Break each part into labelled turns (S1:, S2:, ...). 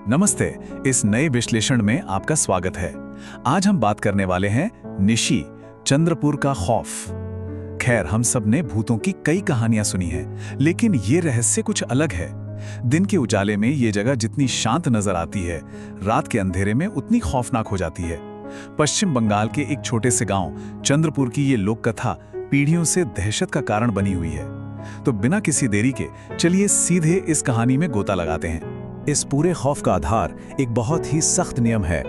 S1: नमस्ते। इस नए विश्लेषण में आपका स्वागत है। आज हम बात करने वाले हैं निशी, चंद्रपुर का खौफ। खैर, हम सब ने भूतों की कई कहानियां सुनी हैं, लेकिन ये रहस्य कुछ अलग है। दिन के उजाले में ये जगह जितनी शांत नजर आती है, रात के अंधेरे में उतनी खौफनाक हो जाती है। पश्चिम बंगाल के एक छोटे से गांव चंद्रपुर की ये लोक कथा पीढ़ियों से दहशत का कारण बनी हुई है। तो बिना किसी देरी के चलिए सीधे इस कहानी में गोता लगाते हैं। इस पूरे खौफ का आधार एक बहुत ही सख्त नियम है।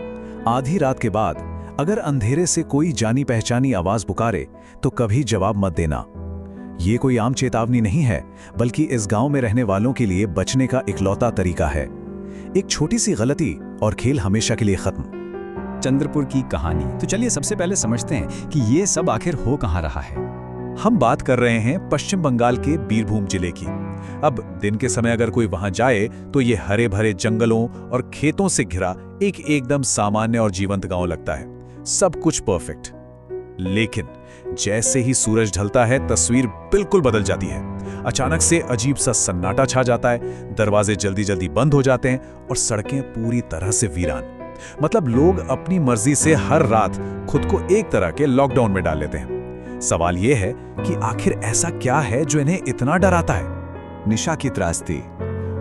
S1: आधी रात के बाद अगर अंधेरे से कोई जानी पहचानी आवाज पुकारे तो कभी जवाब मत देना। ये कोई आम चेतावनी नहीं है, बल्कि इस गांव में रहने वालों के लिए बचने का इकलौता तरीका है। एक छोटी सी गलती और खेल हमेशा के लिए खत्म।
S2: चंद्रपुर की कहानी। तो चलिए सबसे पहले समझते हैं कि ये सब आखिर हो कहाँ रहा है।
S1: हम बात कर रहे हैं पश्चिम बंगाल के बीरभूम जिले की। अब दिन के समय अगर कोई वहां जाए तो ये हरे भरे जंगलों और खेतों से घिरा एक एकदम सामान्य और जीवंत गांव लगता है। सब कुछ परफेक्ट। लेकिन जैसे ही सूरज ढलता है, तस्वीर बिल्कुल बदल जाती है। अचानक से अजीब सा सन्नाटा छा जाता है, दरवाजे जल्दी जल्दी बंद हो जाते हैं और सड़कें पूरी तरह से वीरान। मतलब लोग अपनी मर्जी से हर रात खुद को एक तरह के लॉकडाउन में डाल लेते हैं। सवाल यह है कि आखिर ऐसा क्या है जो इन्हें इतना डराता है?
S2: निशा की त्रासदी।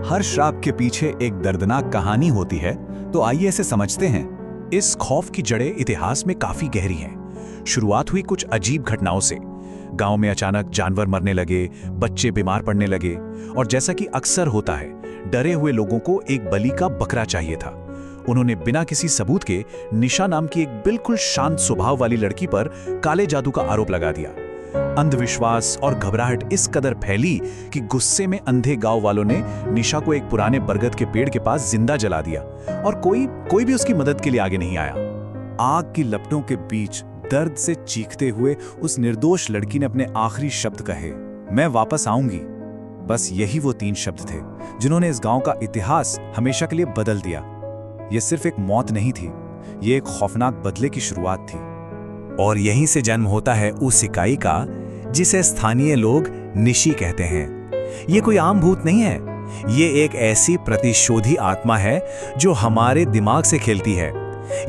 S2: हर श्राप के पीछे एक दर्दनाक कहानी होती है, तो आइए इसे समझते हैं।
S1: इस खौफ की जड़ें इतिहास में काफी गहरी हैं। शुरुआत हुई कुछ अजीब घटनाओं से। गांव में अचानक जानवर मरने लगे, बच्चे बीमार पड़ने लगे, और जैसा कि अक्सर होता है, डरे हुए लोगों को एक बलि का बकरा चाहिए था। उन्होंने बिना किसी सबूत के निशा नाम की एक बिल्कुल शांत स्वभाव वाली लड़की पर काले जादू का आरोप लगा दिया। अंधविश्वास और घबराहट इस कदर फैली कि गुस्से में अंधे गांव वालों ने निशा को एक पुराने बरगद के पेड़ के पास जिंदा जला दिया, और कोई भी उसकी मदद के लिए आगे नहीं आया।
S2: आग की लपटों के बीच दर्द से चीखते हुए उस निर्दोष लड़की ने अपने आखिरी शब्द कहे, मैं वापस आऊंगी। बस यही वो 3 शब्द थे जिन्होंने इस गांव का इतिहास हमेशा के लिए बदल दिया। ये सिर्फ एक मौत नहीं थी, ये एक खौफनाक बदले की शुरुआत थी।
S3: और यहीं से जन्म होता है उस इकाई का जिसे स्थानीय लोग निशी कहते हैं। ये कोई आम भूत नहीं है, ये एक ऐसी प्रतिशोधी आत्मा है जो हमारे दिमाग से खेलती है।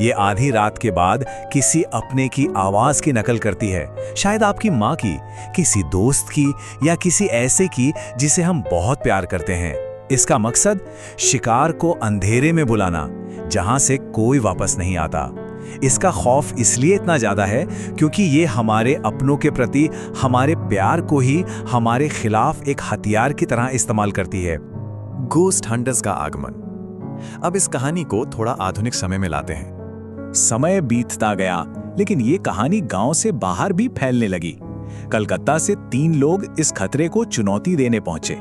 S3: ये आधी रात के बाद किसी अपने की आवाज की नकल करती है, शायद आपकी माँ की, किसी दोस्त की, या किसी ऐसे की जिसे हम बहुत प्यार करते हैं। इसका मकसद शिकार को अंधेरे में बुलाना, जहां से कोई वापस नहीं आता। इसका खौफ इसलिए इतना ज्यादा है क्योंकि ये हमारे अपनों के प्रति हमारे प्यार को ही हमारे खिलाफ एक हथियार की तरह इस्तेमाल करती है।
S4: गोस्ट हंटर्स का आगमन। अब इस कहानी को थोड़ा आधुनिक समय में लाते हैं।
S1: समय बीतता गया, लेकिन ये कहानी गांव से बाहर भी फैलने लगी। कलकत्ता से 3 लोग इस खतरे को चुनौती देने पहुंचे।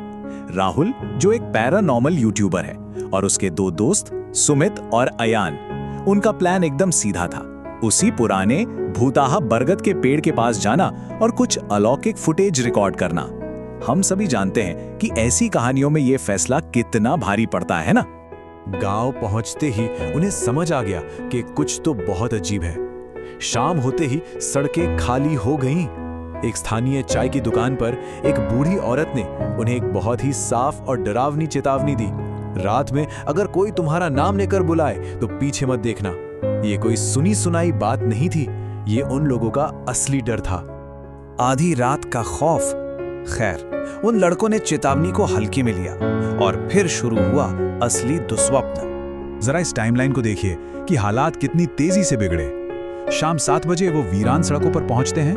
S1: राहुल, जो एक पैरानॉर्मल यूट्यूबर है, और उसके 2 दोस्त सुमित और अयान। उनका प्लान एकदम सीधा था, उसी पुराने भूताहा बरगद के पेड़ के पास जाना और कुछ अलौकिक फुटेज रिकॉर्ड करना। हम सभी जानते हैं कि ऐसी कहानियों में यह फैसला कितना भारी पड़ता है ना।
S4: गांव पहुंचते ही उन्हें समझ आ गया कि कुछ तो बहुत अजीब है। शाम होते ही सड़कें खाली हो गईं। एक स्थानीय चाय की दुकान पर एक बूढ़ी औरत ने उन्हें एक बहुत ही साफ और डरावनी चेतावनी दी, रात में अगर कोई तुम्हारा नाम लेकर बुलाए तो पीछे मत देखना। ये कोई सुनी सुनाई बात नहीं थी, ये उन लोगों का असली डर था।
S3: आधी रात का खौफ। खैर, उन लड़कों ने चेतावनी को हल्के में लिया और फिर शुरू हुआ असली दुस्वप्न।
S1: जरा इस टाइमलाइन को देखिए कि हालात कितनी तेजी से बिगड़े। शाम 7 बजे वो वीरान सड़कों पर पहुंचते हैं।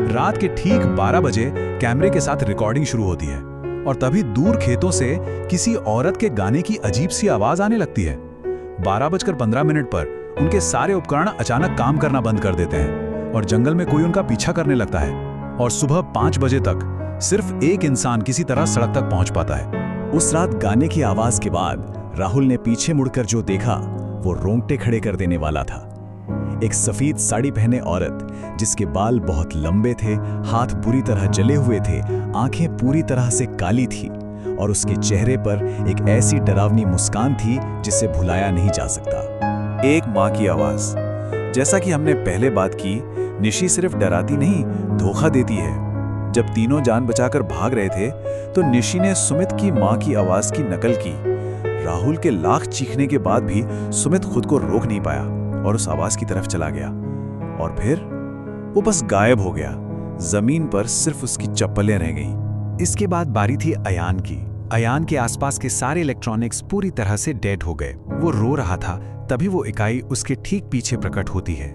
S1: रात के ठीक 12 बजे कैमरे के साथ रिकॉर्डिंग शुरू होती है, और तभी दूर खेतों से किसी औरत के गाने की अजीब सी आवाज आने लगती है। 12:15 पर उनके सारे उपकरण अचानक काम करना बंद कर देते हैं और जंगल में कोई उनका पीछा करने लगता है। और सुबह 5 बजे तक सिर्फ एक इंसान किसी तरह सड़क तक पहुंच पाता है।
S3: उस रात गाने की आवाज के बाद राहुल ने पीछे मुड़कर जो देखा वो रोंगटे खड़े कर देने वाला था। एक सफेद साड़ी पहने औरत, जिसके बाल बहुत लंबे थे, हाथ बुरी तरह जले हुए थे, आंखें पूरी तरह से काली थी, और उसके चेहरे पर एक ऐसी डरावनी मुस्कान थी जिसे भुलाया नहीं जा सकता।
S4: एक माँ की आवाज। जैसा कि हमने पहले बात की, निशी सिर्फ डराती नहीं, धोखा देती है। जब तीनों जान बचाकर भाग रहे थे तो निशी ने सुमित की माँ की आवाज की नकल की।
S2: राहुल के लाख चीखने के बाद भी सुमित खुद को रोक नहीं पाया और उस आवाज की तरफ चला गया। और फिर वो बस गायब हो गया। जमीन पर सिर्फ उसकी चप्पलें रह गईं।
S3: इसके बाद बारी थी अयान की। अयान के आसपास के सारे इलेक्ट्रॉनिक्स पूरी तरह से डेड हो गए। वो रो रहा था, तभी वो इकाई उसके ठीक पीछे प्रकट होती है।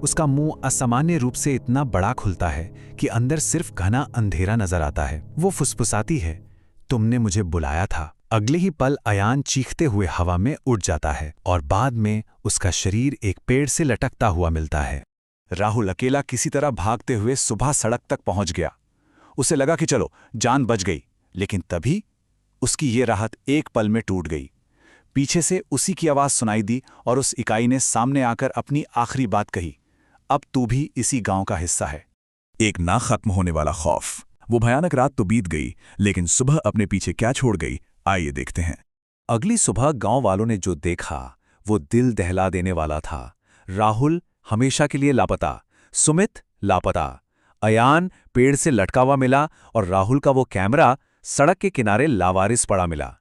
S3: उसका मुंह असामान्य रूप से इतना बड़ा खुलता है कि अंदर सिर्फ घना अंधेरा नजर आता है। वो फुसफुसाती है, तुमने मुझे बुलाया था। अगले ही पल अयान चीखते हुए हवा में उड़ जाता है और बाद में उसका शरीर एक पेड़ से लटकता हुआ मिलता है।
S2: राहुल अकेला किसी तरह भागते हुए सुबह सड़क तक पहुंच गया। उसे लगा कि चलो जान बच गई, लेकिन तभी उसकी ये राहत एक पल में टूट गई। पीछे से उसी की आवाज सुनाई दी और उस इकाई ने सामने आकर अपनी आखिरी बात कही, अब तू भी इसी गांव का हिस्सा है।
S1: एक ना खत्म होने वाला खौफ। वो भयानक रात तो बीत गई, लेकिन सुबह अपने पीछे क्या छोड़ गई, आइए देखते हैं।
S2: अगली सुबह गांव वालों ने जो देखा वो दिल दहला देने वाला था। राहुल हमेशा के लिए लापता, सुमित लापता, अयान पेड़ से लटका हुआ मिला और राहुल का वो कैमरा सड़क के किनारे लावारिस पड़ा मिला।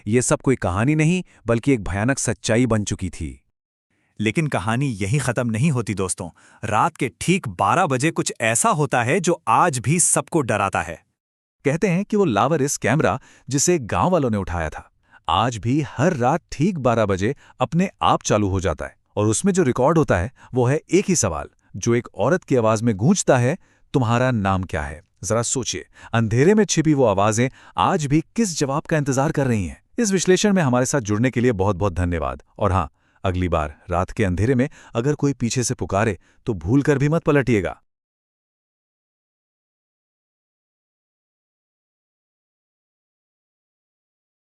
S2: ये सब कोई कहानी नहीं बल्कि एक भयानक सच्चाई बन चुकी थी।
S3: लेकिन कहानी यही खत्म नहीं होती दोस्तों। रात के ठीक 12 बजे कुछ ऐसा होता है जो आज भी सबको डराता है।
S1: कहते हैं कि वो लावारिस कैमरा जिसे गांव वालों ने उठाया था, आज भी हर रात ठीक 12 बजे अपने आप चालू हो जाता है। और उसमें जो रिकॉर्ड होता है वो है एक ही सवाल जो एक औरत की आवाज में गूंजता है, तुम्हारा नाम क्या है? जरा सोचिए, अंधेरे में छिपी वो आवाजें आज भी किस जवाब का इंतजार कर रही हैं? इस विश्लेषण में हमारे साथ जुड़ने के लिए बहुत बहुत धन्यवाद। और हाँ, अगली बार रात के अंधेरे में अगर कोई पीछे से पुकारे तो भूल कर भी मत पलटिएगा।